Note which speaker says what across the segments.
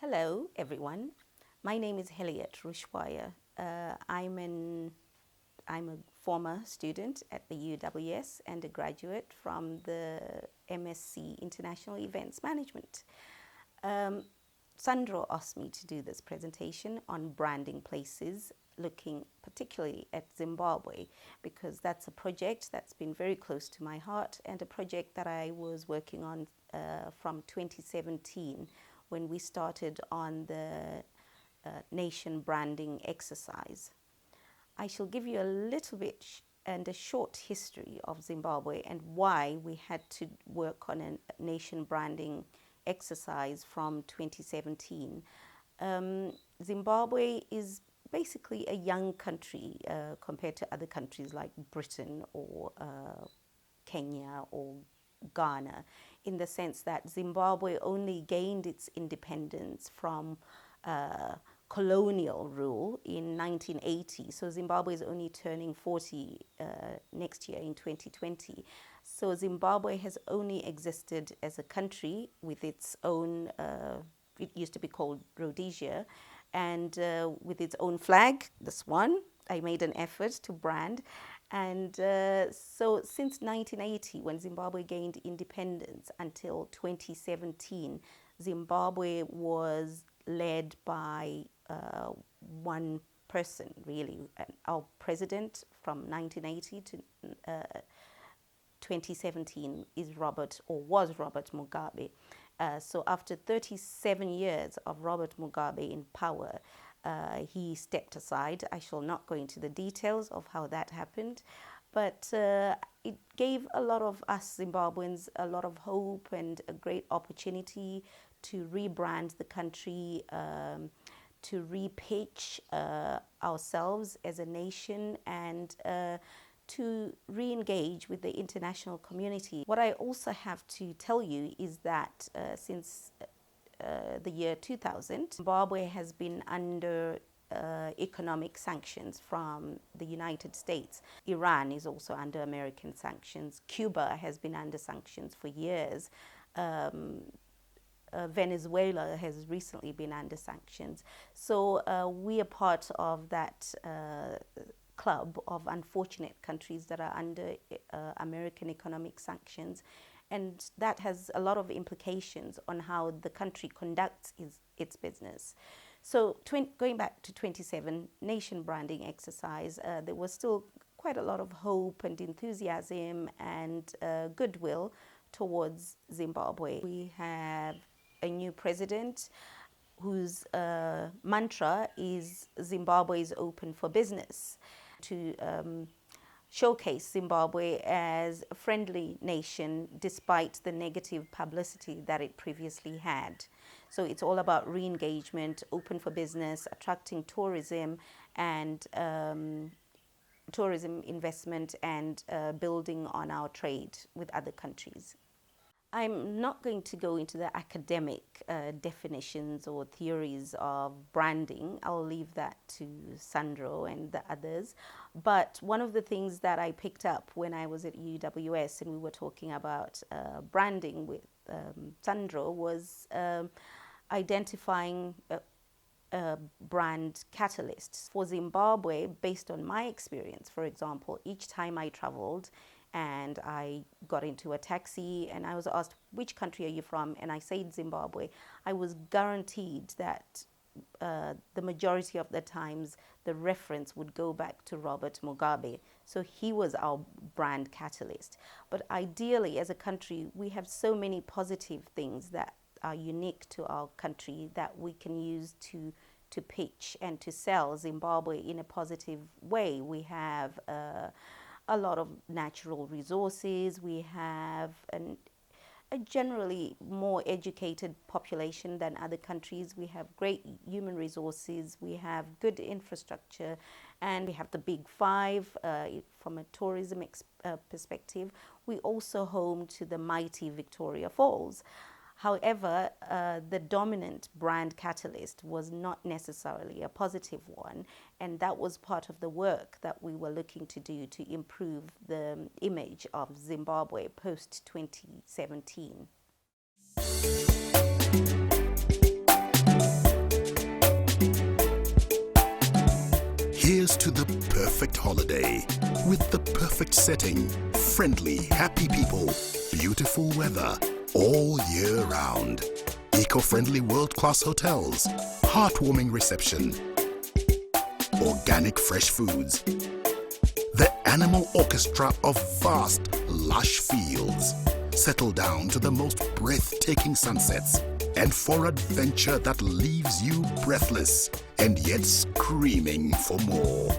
Speaker 1: Hello, everyone. My name is Helliate. I'm a former student at the UWS and a graduate from the MSc International Events Management. Sandro asked me to do this presentation on branding places, looking particularly at Zimbabwe, because that's a project that's been very close to my heart and a project that I was working on from 2017 when we started on the nation branding exercise. I shall give you a little bit and a short history of Zimbabwe and why we had to work on a nation branding exercise from 2017. Zimbabwe is basically a young country compared to other countries like Britain or Kenya or Ghana, in the sense that Zimbabwe only gained its independence from colonial rule in 1980. So Zimbabwe is only turning 40 next year in 2020. So Zimbabwe has only existed as a country with its own, it used to be called Rhodesia, and with its own flag, this one. I made an effort to brand. And so since 1980, when Zimbabwe gained independence, until 2017, Zimbabwe was led by one person, really. Our president from 1980 to 2017 is was Robert Mugabe. So after 37 years of Robert Mugabe in power, he stepped aside. I shall not go into the details of how that happened, but it gave a lot of us Zimbabweans a lot of hope and a great opportunity to rebrand the country, to repitch ourselves as a nation, and to re-engage with the international community. What I also have to tell you is that since the year 2000, Zimbabwe has been under economic sanctions from the United States. Iran is also under American sanctions. Cuba has been under sanctions for years. Venezuela has recently been under sanctions. So we are part of that club of unfortunate countries that are under American economic sanctions. And that has a lot of implications on how the country conducts its business. So going back to 27 nation branding exercise, there was still quite a lot of hope and enthusiasm and goodwill towards Zimbabwe. We have a new president whose mantra is Zimbabwe is open for business, to showcase Zimbabwe as a friendly nation despite the negative publicity that it previously had. So it's all about re-engagement, open for business, attracting tourism and tourism investment, and building on our trade with other countries. I'm not going to go into the academic definitions or theories of branding. I'll leave that to Sandro and the others. But one of the things that I picked up when I was at UWS and we were talking about branding with Sandro was identifying brand catalysts. For Zimbabwe, based on my experience, for example, each time I traveled, and I got into a taxi and I was asked, which country are you from? And I said Zimbabwe. I was guaranteed that the majority of the times the reference would go back to Robert Mugabe. So he was our brand catalyst. But ideally, as a country, we have so many positive things that are unique to our country that we can use to pitch and to sell Zimbabwe in a positive way. We have a lot of natural resources. We have a generally more educated population than other countries. We have great human resources. We have good infrastructure, and we have the big five from a tourism perspective. We also home to the mighty Victoria Falls. However, the dominant brand catalyst was not necessarily a positive one, and that was part of the work that we were looking to do to improve the image of Zimbabwe post-2017.
Speaker 2: Here's to the perfect holiday with the perfect setting, friendly, happy people, beautiful weather all year round. Eco-friendly world-class hotels, heartwarming reception, organic fresh foods, the animal orchestra of vast, lush fields. Settle down to the most breathtaking sunsets, and for adventure that leaves you breathless and yet screaming for more.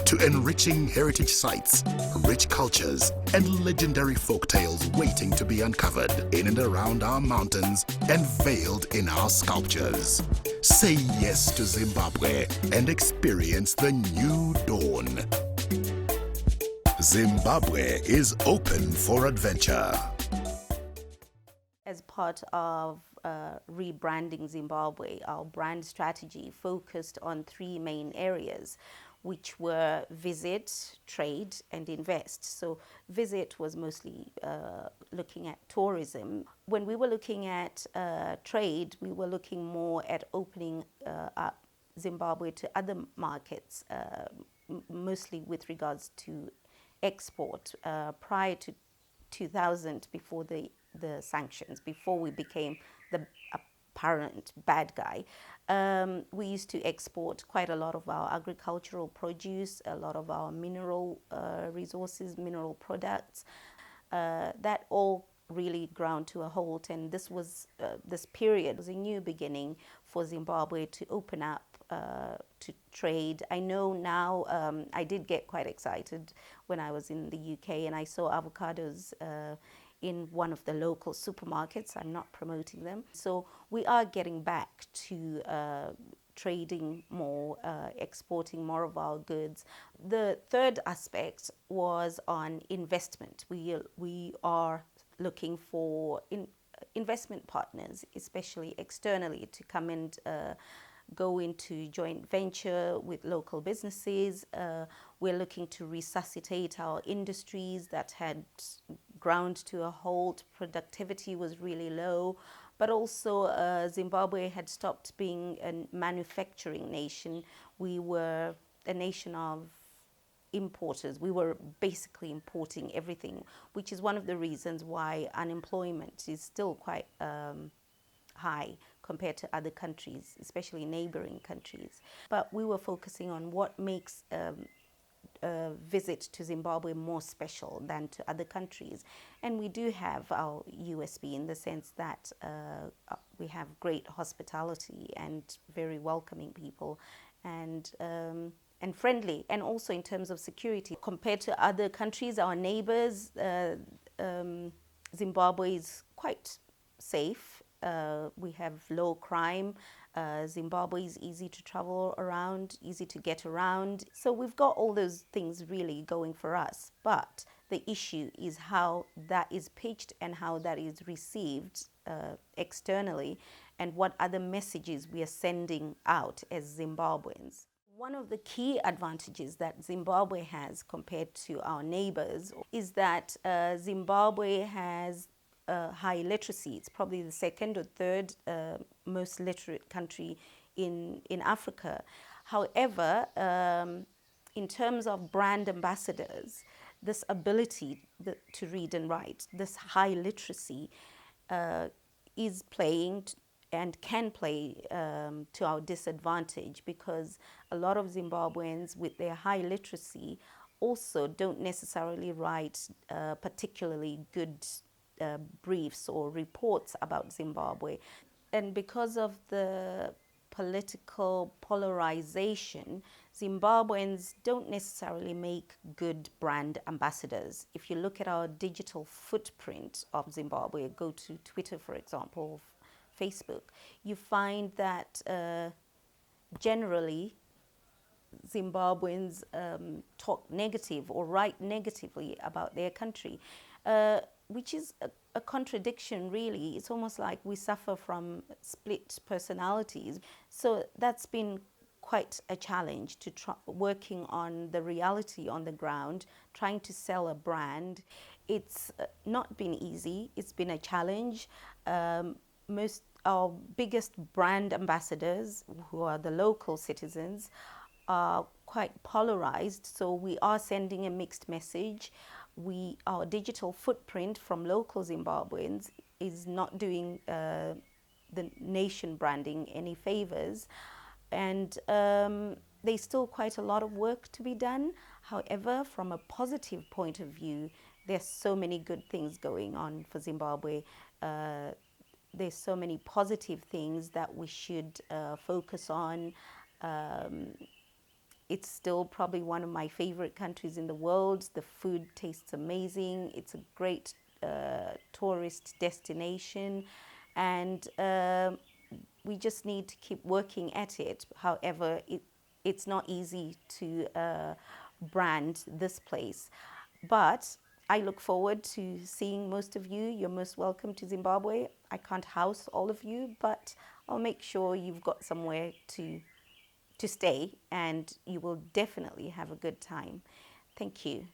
Speaker 2: To enriching heritage sites, rich cultures, and legendary folk tales waiting to be uncovered in and around our mountains and veiled in our sculptures. Say yes to Zimbabwe and experience the new dawn. Zimbabwe is open for adventure.
Speaker 1: As part of rebranding Zimbabwe, our brand strategy focused on three main areas, which were visit, trade, and invest. So visit was mostly looking at tourism. When we were looking at trade, we were looking more at opening up Zimbabwe to other markets, mostly with regards to export. Prior to 2000, before the sanctions, before we became the apparent bad guy, we used to export quite a lot of our agricultural produce, a lot of our mineral resources, mineral products. That all really ground to a halt, and this period was a new beginning for Zimbabwe to open up to trade. I know now, I did get quite excited when I was in the UK and I saw avocados in one of the local supermarkets. I'm not promoting them. So we are getting back to trading more, exporting more of our goods. The third aspect was on investment. We are looking for investment partners, especially externally, to come and go into joint venture with local businesses. We're looking to resuscitate our industries that had ground to a halt. Productivity was really low, but also Zimbabwe had stopped being a manufacturing nation. We were a nation of importers. We were basically importing everything, which is one of the reasons why unemployment is still quite high compared to other countries, especially neighboring countries. But we were focusing on what makes a visit to Zimbabwe more special than to other countries. And we do have our USP in the sense that we have great hospitality and very welcoming people, and friendly, and also in terms of security. Compared to other countries, our neighbors, Zimbabwe is quite safe. We have low crime. Zimbabwe is easy to travel around, easy to get around. So we've got all those things really going for us. But the issue is how that is pitched and how that is received externally, and what other messages we are sending out as Zimbabweans. One of the key advantages that Zimbabwe has compared to our neighbors is that Zimbabwe has high literacy. It's probably the second or third most literate country in Africa. However, in terms of brand ambassadors, this ability to read and write, this high literacy is playing and can play to our disadvantage, because a lot of Zimbabweans with their high literacy also don't necessarily write particularly good briefs or reports about Zimbabwe. And because of the political polarization, Zimbabweans don't necessarily make good brand ambassadors. If you look at our digital footprint of Zimbabwe, go to Twitter, for example, Facebook, you find that generally Zimbabweans talk negative or write negatively about their country, which is a contradiction, really. It's almost like we suffer from split personalities. So that's been quite a challenge, to working on the reality on the ground, trying to sell a brand. It's not been easy. It's been a challenge. Our biggest brand ambassadors, who are the local citizens, are quite polarized, so we are sending a mixed message. Our digital footprint from local Zimbabweans is not doing the nation branding any favors, and there's still quite a lot of work to be done. However, from a positive point of view, there's so many good things going on for Zimbabwe. There's so many positive things that we should focus on. It's still probably one of my favorite countries in the world. The food tastes amazing. It's a great tourist destination, and we just need to keep working at it. However, it's not easy to brand this place, but I look forward to seeing most of you. You're most welcome to Zimbabwe. I can't house all of you, but I'll make sure you've got somewhere to stay, and you will definitely have a good time. Thank you.